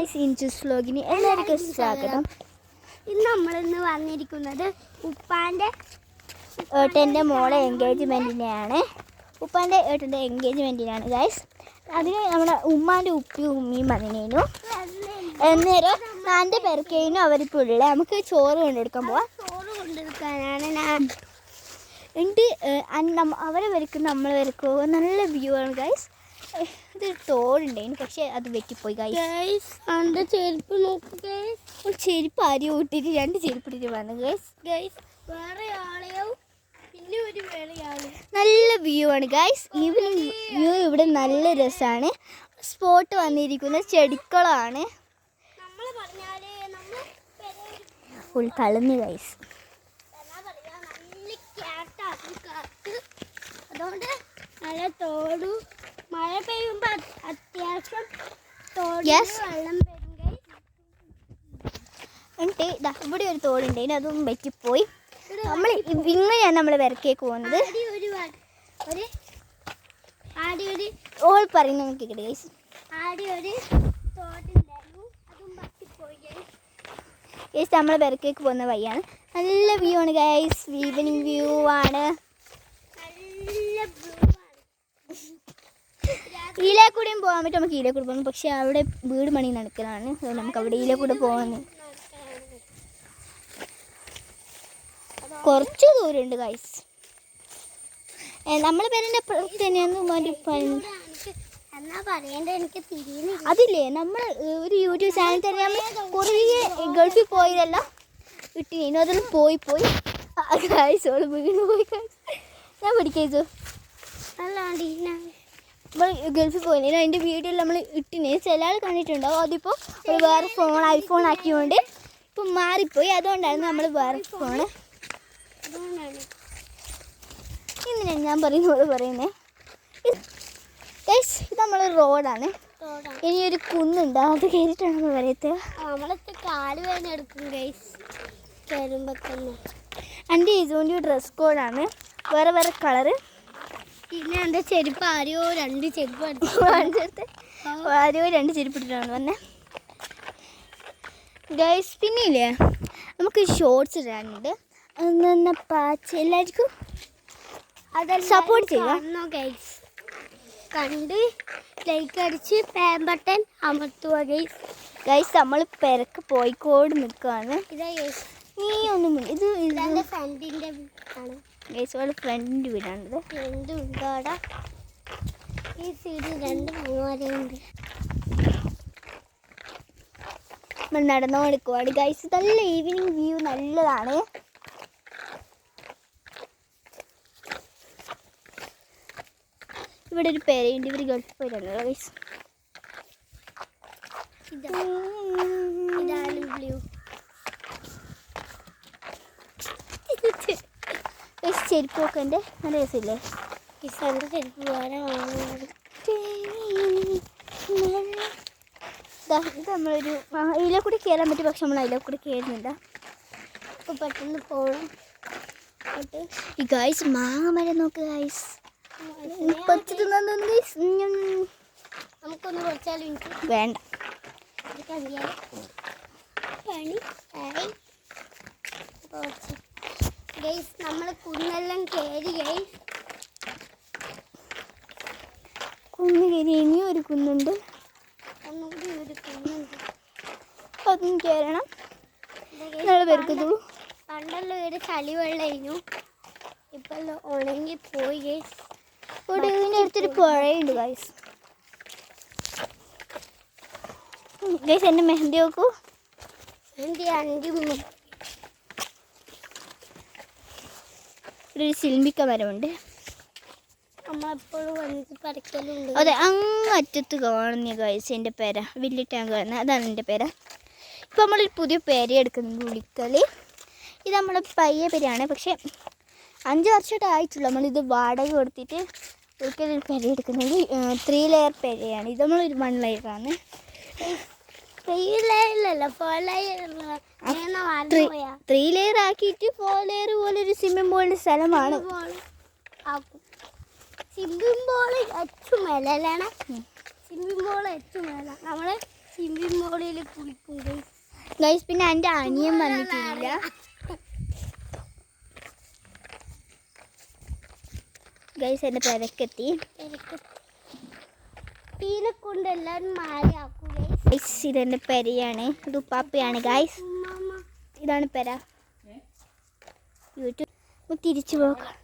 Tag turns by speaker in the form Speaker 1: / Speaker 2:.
Speaker 1: Guys ഇൻജൂസ് വ്ലോഗിന് എല്ലാവർക്കും സ്വാഗതം.
Speaker 2: നമ്മളിന്ന് വന്നിരിക്കുന്നത് ഉപ്പാൻ്റെ
Speaker 1: ഏട്ടൻ്റെ മോളെ എൻഗേജ്മെൻറ്റിനാണ്. ഉപ്പാൻ്റെ ഏട്ടൻ്റെ എൻഗേജ്മെൻറ്റിനാണ് ഗായ്സ്. അതിന് നമ്മുടെ ഉമ്മാൻ്റെ ഉപ്പിയും ഉമ്മയും വന്നിനു. അന്നേരം എൻ്റെ പെരക്കേനും അവരിപ്പോൾ ഉള്ള നമുക്ക് ചോറ് കൊണ്ടെടുക്കാൻ പോവാം.
Speaker 2: ചോറ് കൊണ്ടെടുക്കാനാണ് ഞാൻ
Speaker 1: എന്നിട്ട് അവരെ വരയ്ക്കും നമ്മൾ വരയ്ക്കുമോ. നല്ല വ്യൂ ആണ് ഗായ്സ്. ഇത് തോടുണ്ടായിരുന്നു പക്ഷെ അത് വെട്ടിപ്പോയി ഗായ്സ്.
Speaker 2: എൻ്റെ ചെരുപ്പ് നോക്ക് ഗൈസ്.
Speaker 1: ചെരുപ്പ് ആരെയോ ഇട്ടിട്ട് 2 ചെരുപ്പ് ഇട്ടിട്ട് വന്നു ഗൈസ്.
Speaker 2: വേറെ ആളെയോ പിന്നെ ഒരു വേറെ ആള്.
Speaker 1: നല്ല വ്യൂ ആണ് ഗായ്സ്. ഈവനിങ് വ്യൂ ഇവിടെ നല്ല രസമാണ്. സ്പോട്ട് വന്നിരിക്കുന്ന ചെടിക്കളമാണ്. ഫുൾ കളഞ്ഞു ഗായ്സ്.
Speaker 2: അതുകൊണ്ട് നല്ല തോടും മഴ പെയ്യുമ്പോൾ അത്യാവശ്യം വെള്ളം വരും ഗൈസ്.
Speaker 1: എന്നിട്ട് ഇവിടെ ഒരു തോടുണ്ടായിരുന്നു, അതും വെറ്റിപ്പോയി. നമ്മൾ ഇങ്ങനെയാണ് നമ്മൾ വരക്കേക്ക് പോകുന്നത്. ഓൾ പറയുന്നത് നമുക്ക് കിട്ടി ഗൈസ്. ഗൈസ് നമ്മൾ വരക്കേക്ക് പോകുന്ന വഴിയാണ്. നല്ല വ്യൂ ആണ് ഗൈസ്. ഈവനിങ് വ്യൂ ആണ്. ഈലെ കൂടെയും പോകാൻ പറ്റും. നമുക്ക് ഈലെ കൂടെ പോകണം, പക്ഷെ അവിടെ വീട് പണി നടക്കലാണ്. നമുക്ക് അവിടെ ഈലെ കൂടെ പോകുന്നത് കുറച്ച് ദൂരമുണ്ട് ഗൈസ്. നമ്മളെ പേരെൻ്റെ അപ്പുറത്ത് തന്നെയാന്ന് അതില്ലേ. നമ്മൾ ഒരു യൂട്യൂബ് ചാനൽ തന്നെ നമ്മൾ കുറേ ഗൾഫിൽ പോയതല്ല ഇട്ടിനു. അതൊന്നും പോയി ഗൈസ്. ഓള് വീണ് പോയി ഗൈസ്. ഞാൻ പഠിക്കു നമ്മൾ ഗൾഫിൽ പോയി. അതിൻ്റെ വീഡിയോ നമ്മൾ ഇട്ടിന്. ചില ആൾ കണ്ടിട്ടുണ്ടാവും. അതിപ്പോൾ ഒരു വേറെ ഫോൺ ഐഫോൺ ആക്കിയോണ്ട് ഇപ്പം മാറിപ്പോയി. അതുകൊണ്ടായിരുന്നു നമ്മൾ വേറെ ഫോണ്. ഇങ്ങനെയാണ് ഞാൻ പറയുന്നത്. ഗൈസ് ഇത് നമ്മൾ റോഡാണ്. ഇനിയൊരു കുന്നുണ്ട്, അത് കയറിയിട്ടാണ് നമ്മൾ വരയത്തുക.
Speaker 2: നമ്മളത്തെ കാല് വേദന എടുക്കും ഗൈസ് കയറുമ്പോൾ തന്നെ.
Speaker 1: എൻ്റെ ഇതുകൊണ്ട് ഡ്രസ് കോഡാണ്, വേറെ വേറെ കളറ്.
Speaker 2: പിന്നെ എൻ്റെ ചെരുപ്പ് ആരെയോ 2 ചെരുപ്പ്
Speaker 1: ആരെയോ 2 ചെരുപ്പ് ഇട്ടിട്ടാണ് വന്നെ ഗൈസ്. പിന്നെ ഇല്ലേ നമുക്ക് ഷോർട്സ് ഇടാനുണ്ട്. എല്ലാവർക്കും സപ്പോർട്ട് ചെയ്യാം
Speaker 2: ഗൈസ്. കണ്ട് ലൈക്ക് അടിച്ച് ബട്ടൺ അമർത്തുക
Speaker 1: ഗൈസ്. നമ്മൾ പെരക്ക് പോയിക്കോട് നിൽക്കുകയാണ്.
Speaker 2: ഇതാ ഗൈസ്.
Speaker 1: നീ ഒന്നും ഇത്
Speaker 2: എൻ്റെ ഫ്രണ്ടിൻ്റെ വീടാണ്
Speaker 1: ഗൈസ്. അവളുടെ ഫ്രണ്ടിൻ്റെ വീടാണിത്.
Speaker 2: 2 വീടാടാ. ഈ സൈഡ് 2 മൂന്നുണ്ട്.
Speaker 1: നമ്മൾ നടന്നുകൊടുക്കുവാണ് ഗൈസ്. നല്ല ഈവനിങ് വ്യൂ നല്ലതാണ്. ഇവിടെ ഒരു പേരയുണ്ട്. ഇവർ ഗൾഫിൽ പോയിട്ടുണ്ടല്ലോ ഗൈസ്.
Speaker 2: ഇതാണ് ബ്ലൂ.
Speaker 1: ചെരുപ്പൊക്കെ എൻ്റെ നല്ല രസമില്ലേ?
Speaker 2: കിസാൻ്റെ ചെരുപ്പ് വേറെ വാങ്ങുന്നത്.
Speaker 1: ഇത് നമ്മളൊരു ഇതിലെ കൂടി കയറാൻ പറ്റും, പക്ഷെ നമ്മൾ അതിലെ കൂടി കയറുന്നില്ല.
Speaker 2: അപ്പോൾ പെട്ടെന്ന് പോകണം.
Speaker 1: ഈ ഗൈസ് മാങ്ങ മരം നോക്ക് ഗൈസ്. പച്ച തിന്നു ഗൈസ്.
Speaker 2: നമുക്കൊന്ന് കുറച്ചാലും
Speaker 1: വേണ്ട.
Speaker 2: ഗൈസ് നമ്മൾ കുന്നെല്ലാം കയറി ഗൈസ്.
Speaker 1: കുന്ന് കയറി. ഇനിയും ഒരു കുന്നുണ്ട്.
Speaker 2: ഒന്നുകൂടി ഒരു കുന്നുണ്ട്.
Speaker 1: അതും കയറണം. നല്ല പേർക്കത്തുള്ളൂ.
Speaker 2: പണ്ടല്ലോ ഒരു ചളി വെള്ളമായിരുന്നു, ഇപ്പം ഉണങ്ങി പോയി ഗൈസ്.
Speaker 1: ഇവിടെ ഇതിനടുത്തൊരു പുഴയുണ്ട് ഗൈസ്. ഗൈസ് എൻ്റെ മെഹന്തി നോക്കൂ.
Speaker 2: ഇവിടെ
Speaker 1: ഒരു സിൽമിക്ക മരമുണ്ട്.
Speaker 2: നമ്മളെപ്പോഴും വന്നിട്ട് പറിക്കലുണ്ട്.
Speaker 1: അതെ, അങ്ങ് അറ്റത്ത് കാണുന്ന ഗൈസ് എൻ്റെ പേര. വലിയ ടാങ്ക് കാണുന്നത് അതാണ് എൻ്റെ പേര. ഇപ്പോൾ നമ്മളൊരു പുതിയ പേര എടുക്കുന്നത് ഉളിക്കൽ. ഇത് നമ്മുടെ പയ്യ പേരാണ്, പക്ഷേ 5 വർഷമായിട്ട് ആയിട്ടുള്ളൂ. നമ്മളിത് വാടക കൊടുത്തിട്ട് ഒരിക്കലൊരു പെര എടുക്കുന്നത്. 3 ലെയർ പെരയാണ്. ഇത് നമ്മളൊരു 1 ലെയറാണ്.
Speaker 2: 3 ലെയറിലല്ല 4 ലെയർ.
Speaker 1: 3 ലെയർ ആക്കിയിട്ട് 4 ലെയർ പോലെ ഒരു സ്വിമ്മിംഗ് പൂളിൻ്റെ സ്ഥലമാണ്.
Speaker 2: സ്വിമ്മിംഗ് പൂൾ ഏറ്റവും മേലാണ്. സ്വിമ്മിംഗ് പൂൾ ഏറ്റവും മേല. നമ്മൾ സ്വിമ്മിംഗ് പൂളിൽ കുളിക്കും
Speaker 1: ഗൈസ് പിന്നെ എൻ്റെ അനിയൻ വന്നിട്ടില്ല. ഗൈസ് എൻ്റെ പെരക്കെത്തി.
Speaker 2: തീനെ കൊണ്ട് എല്ലാവരും മാറിയാക്കൂലേ.
Speaker 1: ഗൈസ് ഇതെൻ്റെ പെരയാണ്. ഇത് ഉപ്പാപ്പയാണ് ഗൈസ്. ഇതാണ് പെര. യൂട്യൂബ് തിരിച്ചു പോകാം.